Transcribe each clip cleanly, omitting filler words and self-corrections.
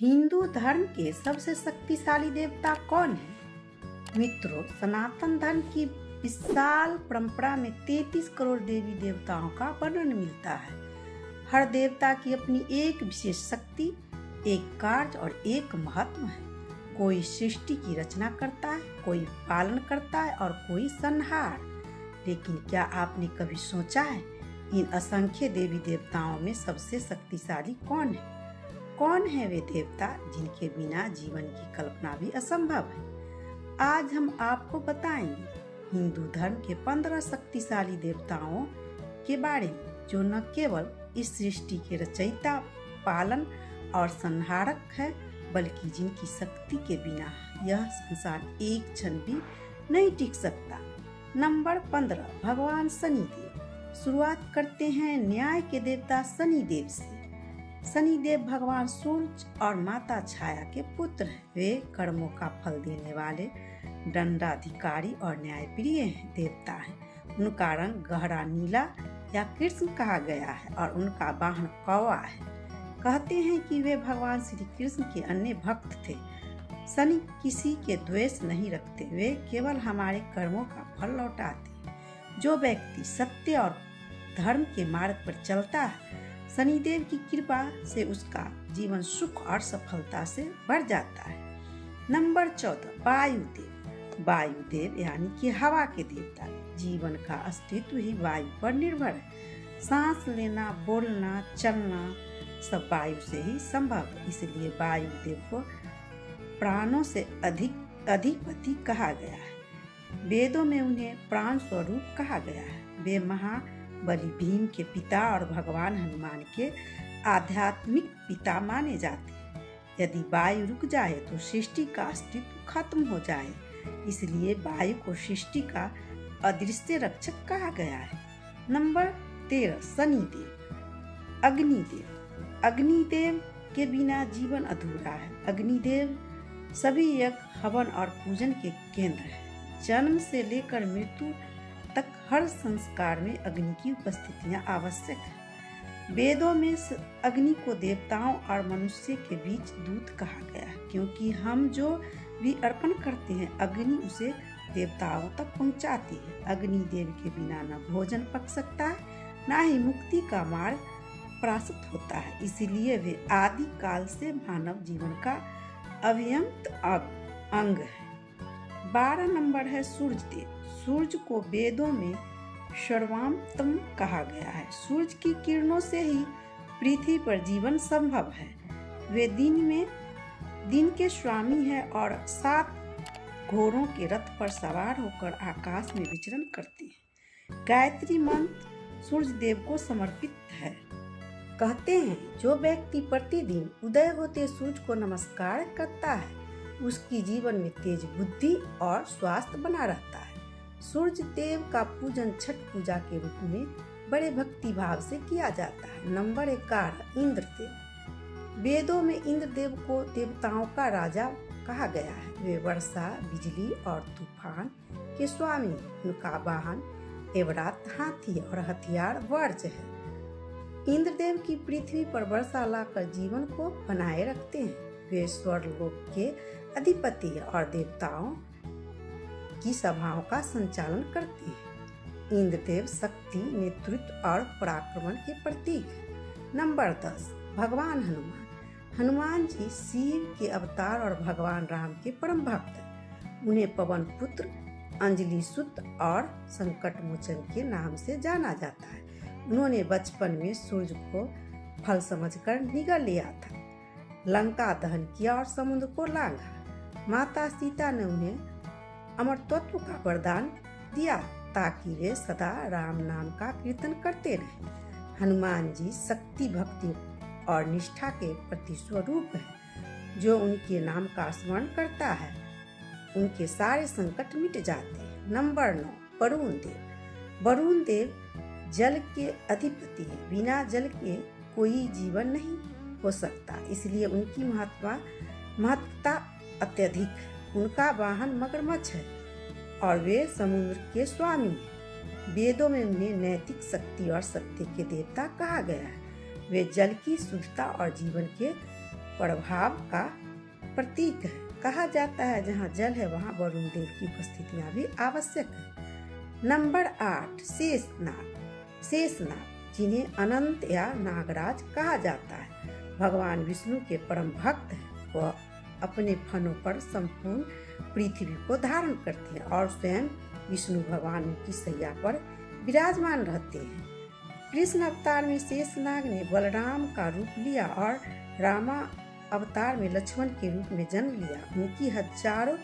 हिंदू धर्म के सबसे शक्तिशाली देवता कौन है? मित्रों, सनातन धर्म की विशाल परंपरा में 33 करोड़ देवी देवताओं का वर्णन मिलता है। हर देवता की अपनी एक विशेष शक्ति, एक कार्य और एक महत्व है। कोई सृष्टि की रचना करता है, कोई पालन करता है और कोई संहार। लेकिन क्या आपने कभी सोचा है, इन असंख्य देवी देवताओं में सबसे शक्तिशाली कौन है? कौन है वे देवता जिनके बिना जीवन की कल्पना भी असंभव है? आज हम आपको बताएंगे हिंदू धर्म के 15 शक्तिशाली देवताओं के बारे में, जो न केवल इस सृष्टि के रचयिता, पालन और संहारक है, बल्कि जिनकी शक्ति के बिना यह संसार एक क्षण भी नहीं टिक सकता। नंबर 15, भगवान शनिदेव। शुरुआत करते हैं न्याय के देवता शनिदेव से। शनिदेव भगवान सूर्य और माता छाया के पुत्र हैं। वे कर्मों का फल देने वाले, दंडाधिकारी और न्यायप्रिय देवता हैं। उनका रंग गहरा नीला या कृष्ण कहा गया है और उनका वाहन कौवा है। कहते हैं कि वे भगवान श्री कृष्ण के अन्य भक्त थे। शनि किसी के द्वेष नहीं रखते, वे केवल हमारे कर्मों का फल लौटाते। जो व्यक्ति सत्य और धर्म के मार्ग पर चलता है, शनिदेव की कृपा से उसका जीवन सुख और सफलता से भर जाता है। नंबर 14, वायुदेव। वायुदेव यानी कि हवा के देवता। जीवन का अस्तित्व ही वायु पर निर्भर है। सांस लेना, बोलना, चलना सब वायु से ही संभव है। इसलिए वायुदेव को प्राणों से अधिपति कहा गया है। वेदों में उन्हें प्राण स्वरूप कहा गया है। वे महाबली भीम के पिता और भगवान हनुमान के आध्यात्मिक पिता माने जाते हैं। यदि वायु रुक जाए तो सृष्टि का अस्तित्व खत्म हो जाए। इसलिए वायु को सृष्टि का अदृश्य रक्षक कहा गया है। नंबर 13, शनिदेव। अग्निदेव। अग्निदेव के बिना जीवन अधूरा है। अग्निदेव सभी यज्ञ, हवन और पूजन के केंद्र है। जन्म से लेकर मृत्यु तक हर संस्कार में अग्नि की उपस्थितियां आवश्यक है। वेदों में अग्नि को देवताओं और मनुष्य के बीच दूत कहा गया है, क्योंकि हम जो भी अर्पण करते हैं, अग्नि उसे देवताओं तक पहुंचाती है। अग्नि देव के बिना न भोजन पक सकता है, न ही मुक्ति का मार्ग प्रशस्त होता है। इसीलिए वे आदि काल से मानव जीवन का अभिन्न अंग है। 12 नंबर है सूर्यदेव। सूर्य को वेदों में सर्वांतम कहा गया है। सूर्य की किरणों से ही पृथ्वी पर जीवन संभव है। वे दिन के स्वामी है और 7 घोड़ों के रथ पर सवार होकर आकाश में विचरण करते हैं। गायत्री मंत्र सूर्य देव को समर्पित है। कहते हैं, जो व्यक्ति प्रतिदिन उदय होते सूर्य को नमस्कार करता है, उसकी जीवन में तेज बुद्धि और स्वास्थ्य बना रहता है। सूर्य देव का पूजन छठ पूजा के रूप में बड़े भक्ति भाव से किया जाता है। नंबर 11, इंद्रदेव। वेदों में इंद्रदेव को देवताओं का राजा कहा गया है। वे वर्षा, बिजली और तूफान के स्वामी। उनका वाहन एवरात हाथी और हथियार वज्र है। इंद्रदेव की पृथ्वी पर वर्षा लाकर जीवन को बनाए रखते हैं। वे स्वर्गलोक के अधिपति और देवताओं की सभाओं का संचालन करते हैं। इंद्रदेव शक्ति, नेतृत्व और पराक्रमण के प्रतीक हैं। नंबर 10, भगवान हनुमान। हनुमान जी शिव के अवतार और भगवान राम के परम भक्त हैं। उन्हें पवन पुत्र, अंजलि सुत और संकट मोचन के नाम से जाना जाता है। उन्होंने बचपन में सूर्य को फल समझकर निगल लिया था, लंका दहन किया और समुद्र को लांघा। माता सीता ने उन्हें अमरत्व का वरदान दिया ताकि वे सदा राम नाम का कीर्तन करते रहें। हनुमान जी शक्ति, भक्ति और निष्ठा के प्रति स्वरूप है। जो उनके नाम का स्मरण करता है, उनके सारे संकट मिट जाते हैं। नंबर 9, वरुण देव। वरुण देव जल के अधिपति है। बिना जल के कोई जीवन नहीं हो सकता, इसलिए उनकी महत्वता अत्यधिक है। उनका वाहन मगरमच्छ है और वे समुद्र के स्वामी हैं। वेदों में उन्हें नैतिक शक्ति और सत्य के देवता कहा गया है। वे जल की शुद्धता और जीवन के प्रभाव का प्रतीक है। कहा जाता है जहाँ जल है वहाँ वरुण देव की उपस्थितियाँ भी आवश्यक है। नंबर 8 शेषनाग। शेषनाग जिन्हें अनंत या नागराज कहा जाता है, भगवान विष्णु के परम भक्त हैं। वह अपने फनों पर संपूर्ण पृथ्वी को धारण करते हैं और स्वयं विष्णु भगवान की सैया पर विराजमान रहते हैं। कृष्ण अवतार में शेषनाग ने बलराम का रूप लिया और रामा अवतार में लक्ष्मण के रूप में जन्म लिया। उनकी हजारों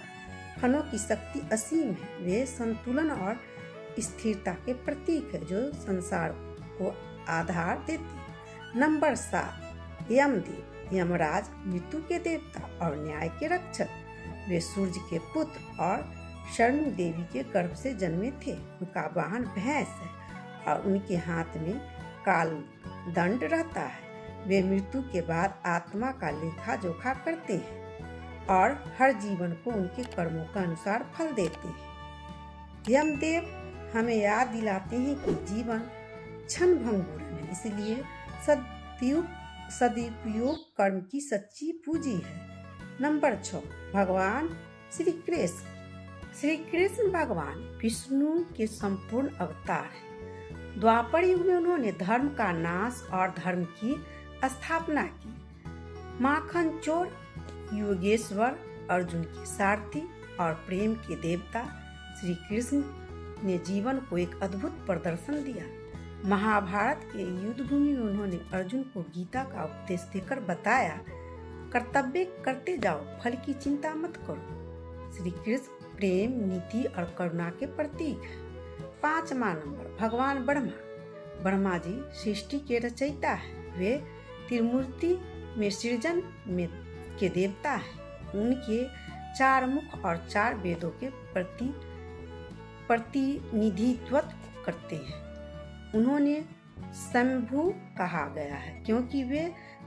फनों की शक्ति असीम है। वे संतुलन और स्थिरता के प्रतीक है जो संसार को आधार देते हैं। नंबर 7 यमदेव। यमराज मृत्यु के देवता और न्याय के रक्षक। वे सूर्य के पुत्र और शर्म देवी के गर्भ से जन्मे थे। उनका वाहन भैंस है और उनके हाथ में काल दंड रहता है। वे मृत्यु के बाद आत्मा का लेखा जोखा करते हैं और हर जीवन को उनके कर्मों के अनुसार फल देते हैं। यमदेव हमें याद दिलाते हैं कि जीवन क्षण भंगुर है, इसलिए सदुपयोग कर्म की सच्ची पूंजी है। नंबर 6 भगवान श्री कृष्ण। श्री कृष्ण भगवान विष्णु के संपूर्ण अवतार हैं। द्वापर युग में उन्होंने धर्म का नाश और धर्म की स्थापना की। माखन चोर, योगेश्वर, अर्जुन के सारथी और प्रेम के देवता श्री कृष्ण ने जीवन को एक अद्भुत प्रदर्शन दिया। महाभारत के युद्ध भूमि में उन्होंने अर्जुन को गीता का उपदेश देकर बताया, कर्तव्य करते जाओ, फल की चिंता मत करो। श्री कृष्ण प्रेम, नीति और करुणा के प्रतीक है। 5वां नंबर भगवान ब्रह्मा। ब्रह्मा जी सृष्टि के रचयिता है। वे त्रिमूर्ति में सृजन में के देवता है। उनके 4 मुख और 4 वेदों के प्रतिनिधित्व करते हैं। उन्होंने शंभु कहा गया है क्योंकि वे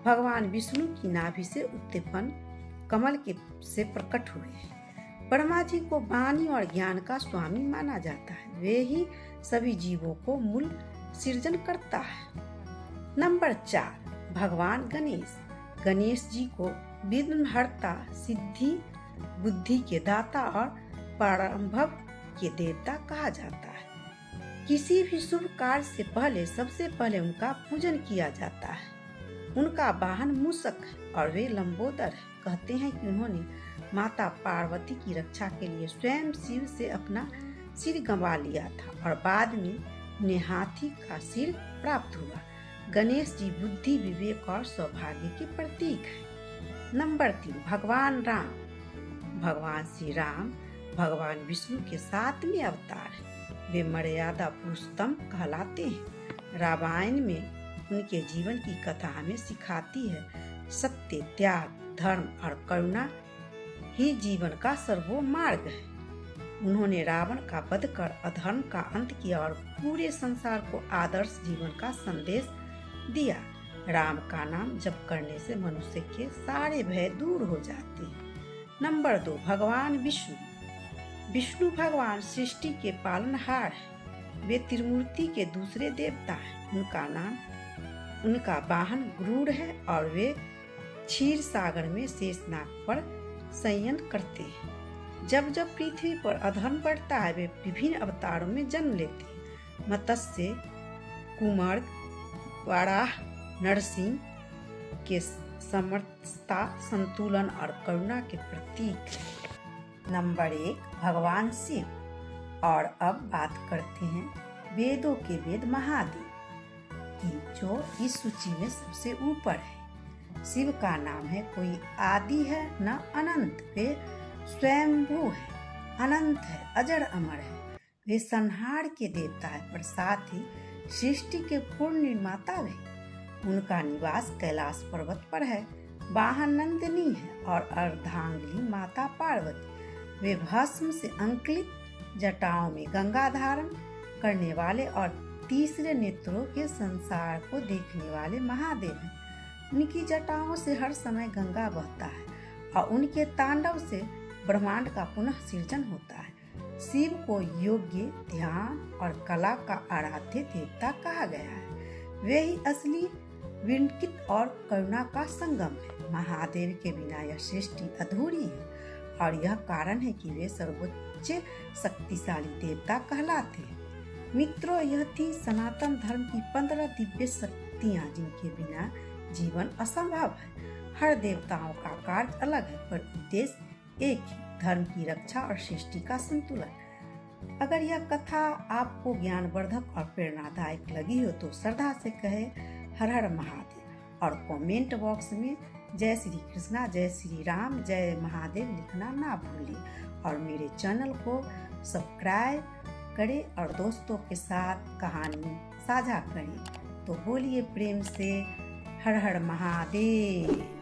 भगवान विष्णु की नाभि से उत्पन्न कमल के से प्रकट हुए हैं। ब्रह्मा जी को वाणी और ज्ञान का स्वामी माना जाता है। वे ही सभी जीवों को मूल सृजन करता है। नंबर 4 भगवान गणेश। गणेश जी को विघ्नहर्ता, सिद्धि, बुद्धि के दाता और प्रारंभ के देवता कहा जाता है। किसी भी शुभ कार्य से पहले सबसे पहले उनका पूजन किया जाता है। उनका वाहन मूषक है और वे लंबोदर है। कहते हैं कि उन्होंने माता पार्वती की रक्षा के लिए स्वयं शिव से अपना सिर गंवा लिया था और बाद में उन्हें हाथी का सिर प्राप्त हुआ। गणेश जी बुद्धि, विवेक और सौभाग्य के प्रतीक है। नंबर 3 भगवान राम। भगवान श्री राम भगवान विष्णु के 7वें अवतार हैं। वे मर्यादा पुरुषोत्तम कहलाते हैं। रामायण में उनके जीवन की कथा हमें सिखाती है सत्य, त्याग, धर्म और करुणा ही जीवन का सर्वोच्च मार्ग है। उन्होंने रावण का वध कर अधर्म का अंत किया और पूरे संसार को आदर्श जीवन का संदेश दिया। राम का नाम जप करने से मनुष्य के सारे भय दूर हो जाते हैं। नंबर 2 भगवान विष्णु। विष्णु भगवान सृष्टि के पालनहार हैं। वे त्रिमूर्ति के दूसरे देवता हैं। उनका वाहन गरुड़ है और वे क्षीर सागर में शेषनाग पर शयन करते हैं। जब जब पृथ्वी पर अधर्म बढ़ता है वे विभिन्न अवतारों में जन्म लेते हैं। मत्स्य, कुमार, वराह, नरसिंह के समर्थता, संतुलन और करुणा के प्रतीक है। नंबर 1 भगवान शिव। और अब बात करते हैं वेदों के वेद महादेव की, जो इस सूची में सबसे ऊपर है। शिव का नाम है कोई आदि है न अनंत। वे स्वयंभू है, अनंत है, अजर अमर है। वे संहार के देवता है पर साथ ही सृष्टि के पूर्ण निर्माता भी। उनका निवास कैलाश पर्वत पर है। वाहन नंदिनी है और अर्धांगिनी माता पार्वती। वे भस्म से अंकुलित, जटाओं में गंगा धारण करने वाले और तीसरे नेत्रों के संसार को देखने वाले महादेव हैं। उनकी जटाओं से हर समय गंगा बहता है और उनके तांडव से ब्रह्मांड का पुनः सृजन होता है। शिव को योग्य, ध्यान और कला का आराध्य देवता कहा गया है। वे ही असली विनकित और करुणा का संगम है। महादेव के बिना यह सृष्टि अधूरी है और यह कारण है कि वे सर्वोच्च शक्तिशाली देवता कहलाते हैं। मित्रों, यह थी सनातन धर्म की 15 दिव्य शक्तियाँ जिनके बिना जीवन असंभव है। हर देवताओं का कार्य अलग है पर उद्देश्य एक ही, धर्म की रक्षा और सृष्टि का संतुलन। अगर यह कथा आपको ज्ञानवर्धक और प्रेरणादायक लगी हो तो श्रद्धा से कहे हर हर महादेव और कमेंट बॉक्स में जय श्री कृष्णा, जय श्री राम, जय महादेव लिखना ना भूलिए और मेरे चैनल को सब्सक्राइब करें और दोस्तों के साथ कहानी साझा करें। तो बोलिए प्रेम से हर हर महादेव।